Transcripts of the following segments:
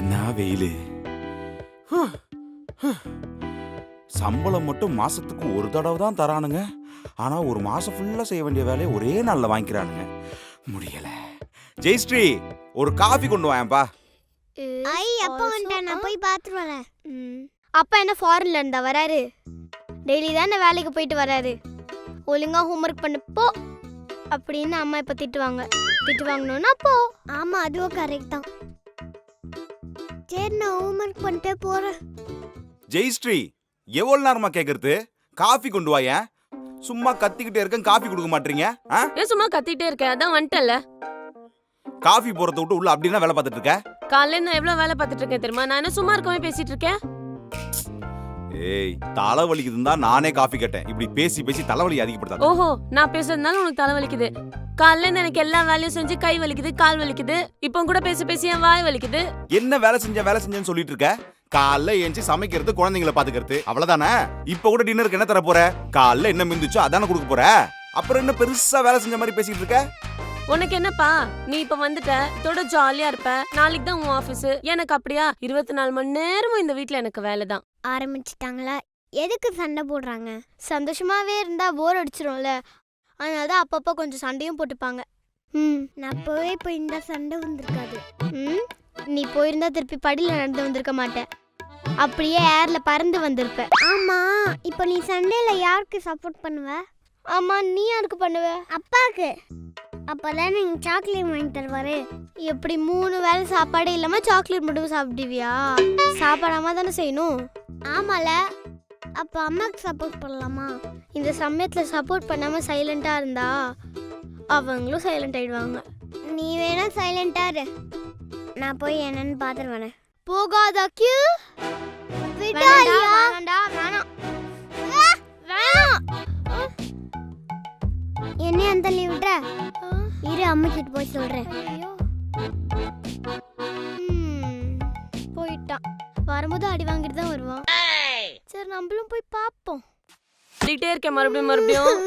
என்ன வெயிலு. சம்பளம் மட்டும் மாசத்துக்கு ஒரு தடவை தான் தரானுங்க. ஆனா ஒரு மாசம் ஃபுல்லா செய்ய வேண்டிய வேலையை ஒரே நாள்ல வாங்கிக்கிறானுங்க. முடியல. ஜெயஸ்ரீ, ஒரு காஃபி கொண்டு வாயேன்பா. ஐ அப்பா வந்துட்டேன், நான் போய் பார்த்துட்டு வரேன். அப்பா என்ன ஃபாரின்ல இருந்தா வராரு? டெய்லி தானே வேலைக்கு போயிட்டு வராரு. ஒழுங்கா ஹோம்ஒர்க் பண்ணு போ அப்படின்னு அம்மா இப்ப திட்டுவாங்க. திட்டு வாங்கணும்னா போ. ஆமா, அதுவும் கரெக்ட் தான். சரி, நான் ஹோம்ஒர்க் பண்ணிட்டே போறேன். ஜெயஸ்ரீ, எவ்வளவு நேரமா கேக்குறது? காஃபி கொண்டு வாயேன். சும்மா கத்திக்கிட்டே இருக்கேன், காஃபி கொடுக்க மாட்டீங்க. ஏன் சும்மா கத்திட்டே இருக்கேன்? அதான் வந்துட்டல. காஃபி போறத விட்டு உள்ள அப்படின்னா வேலை பார்த்துட்டு இருக்க? காலையில நான் எவ்வளவு வேலை பார்த்துட்டு இருக்கேன் தெரியுமா? நான் என்ன சும்மா இருக்கவே பேசிட்டு இருக்கேன்? ஏய், தலை வலிக்குதுன்னு தான் நானே காஃபி கேட்டேன். இப்படி பேசி பேசி தலைவலி அதிகப்படுத்தாத. ஓஹோ, நான் பேசுறதுனால உனக்கு தலை வலிக்குது. காலையில எனக்கு எல்லா வேலையும் செஞ்சு கை வலிக்குது, கால் வலிக்குது. இப்போ கூட பேசி பேசி என் வாய் வலிக்குது. என்ன வேலை செஞ்சேன்னு சொல்லிட்டு இருக்க? காலைல ஏஞ்சி சமைக்கிறது, குழந்தைங்களை பாத்துக்கிறது, அவ்வளவுதானே? இப்ப கூட டின்னருக்கு என்ன தர போற? காலைல என்ன மிந்துச்சோ அதானே கொடுக்க போற. அப்புறம் என்ன பெருசா வேலை செஞ்ச மாதிரி பேசிட்டு இருக்க? உனக்கு என்னப்பா, நீ இப்ப வந்துட்ட, இதோட ஜாலியா இருப்ப. நாளைக்கு தான் உன் ஆபீஸ். எனக்கு அப்படியா? 24 மணி நேரமும் இந்த வீட்ல எனக்கு வேலை தான். ஆரம்பிச்சிட்டாங்களா? எதுக்கு சண்டை போடுறாங்க? சந்தோஷமாவே இருந்தா போர் அடிச்சிரும்ல. அதனாலதான் அப்பப்போ கொஞ்சம் சண்டையும் போட்டுப்பாங்க. நான் போய் இப்போ இந்த சண்டை வந்திருக்காது. நீ போயிருந்தா திருப்பி படியில நடந்து வந்திருக்க மாட்டேன். அப்படியே ஏர்ல பறந்து வந்திருப்ப. ஆமா, இப்போ நீ சண்டையில யாருக்கு சப்போர்ட் பண்ணுவ? ஆமா, நீ யாருக்கு பண்ணுவ? அப்பாக்கு. அப்பதான் நீங்க சாக்லேட் வாங்கி தருவாரு. எப்படி 3 வேளை சாப்பாடே இல்லாம சாக்லேட் மட்டும் சாப்பிடுவியா? சாப்பிடாம தானே செய்யணும். ஆமால, அப்ப அம்மாக்கு சப்போர்ட் பண்ணலாமா? இந்த சமயத்துல சப்போர்ட் பண்ணாம சைலண்டா இருந்தா அவங்களும் சைலண்ட் ஆயிடுவாங்க. நீ வேணா சைலண்டா இரு, நான் போய் என்னன்னு பாத்துட்டு வரேன். போகாத கியூ. என்ன அந்த லீவ் விட்ற? இரு, அம்மா கிட்ட போய் சொல்றேன். போயிட்டான். வரும்போது அடி வாங்கிட்டு தான் வருவான். சரி, நம்மளும் போய் பாப்போம். சொல்லிட்டே இருக்கேன் மறுபடியும்.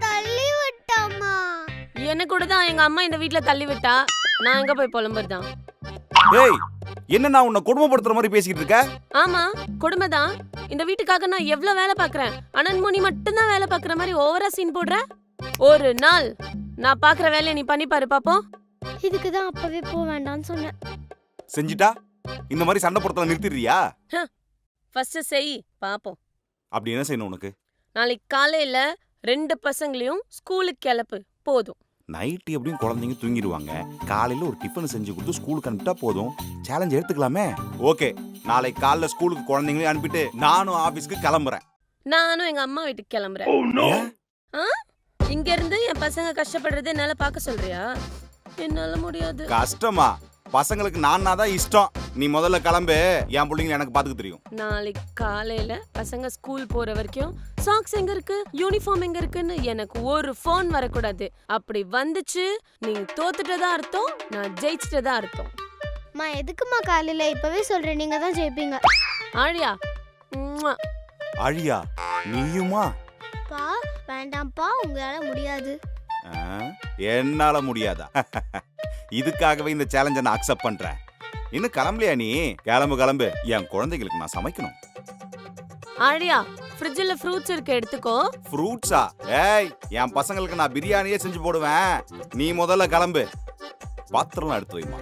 தள்ளி விட்டாமா. என்ன கூட தான் எங்க அம்மா இந்த வீட்ல தள்ளி விட்டா. நான் எங்க போய் புலம்புறதான்? ஏய், என்ன நான் உன்னை கொடுமைப்படுத்துற மாதிரி பேசிக்கிட்டு இருக்க? ஆமா, கொடுமை தான். இந்த வீட்டுக்காக நான் எவ்வளவு வேலை பாக்குறேன். அனன்முனி மட்டும் தான் வேலை பாக்குற மாதிரி ஓவரா சீன் போடுற. ஒரு நாள் நான் பாக்குற வேலையை நீ பண்ணி பாரு பாப்போம். இதுக்கு தான் அப்பவே போக வேண்டாம்னு சொன்னேன். செஞ்சிட்டா இந்த மாதிரி சண்டை போடுறத நிறுத்திடுறியா? ஃபர்ஸ்ட் செய் பாப்போம். அப்படி என்ன செய்யணும் உனக்கு? நாளைக்கு காலையில 2 பசங்களையும் ஸ்கூலுக்கு கிளப்பு. போதும். நைட்டு எப்படியும் குழந்தைங்க தூங்கிடுவாங்க. காலையில ஒரு டிஃபன் செஞ்சு கொடுத்து ஸ்கூலுக்கு அனுப்பிட்டா போதும். சேலஞ்ச் எடுத்துக்கலாமே. ஓகே, நாளைக்கு காலைல ஸ்கூலுக்கு குழந்தைங்களையும் அனுப்பிட்டு நானும் ஆபீஸ்க்கு கிளம்புறேன். நானும் எங்க அம்மா வீட்டுக்கு கிளம்புறேன். இங்க இருந்து என் பசங்க கஷ்டப்படுறது என்னால பார்க்க சொல்றியா? என்னால முடியாது. கஷ்டமா? பசங்களுக்கு நான் தான் இஷ்டம். நீ முதல்ல கிளம்பு, என் பிள்ளைங்க எனக்கு பாத்துக்க தெரியும். நாளைக்கு காலையில பசங்க ஸ்கூல் போற வரைக்கும் சாக்ஸ் எங்க இருக்கு, யூனிஃபார்ம் எங்க இருக்குன்னு எனக்கு ஒரு ஃபோன் வரக்கூடாது. அப்படி வந்துச்சு நீ தோத்துட்டதா அர்த்தம், நான் ஜெயிச்சிட்டதா அர்த்தம். மா, எதுக்குமா காலையில? இப்பவே சொல்றேன், நீங்க தான் ஜெயிப்பீங்க. ஆழியா? ஆழியா, நீயுமா? பா, வேண்டாம்ப்பா, உங்களால முடியாது. என்னால முடியாதா? இதுக்காகவே இந்த சேலஞ்சை நான் அக்செப்ட் பண்றேன். இன்னும் கிளம்பலையா நீ? கிளம்பு. என் குழந்தைகளுக்கு நான் சமைக்கணும். ஆழியா, ஃப்ரிட்ஜ்ல ஃப்ரூட்ஸ் இருக்கு, எடுத்துக்கோ. ஃப்ரூட்ஸா? ஏய், என் பசங்களுக்கு நான் பிரியாணியே செஞ்சு போடுவேன். நீ முதல்ல கிளம்பு. பாத்திரம்லாம் எடுத்து வைமா.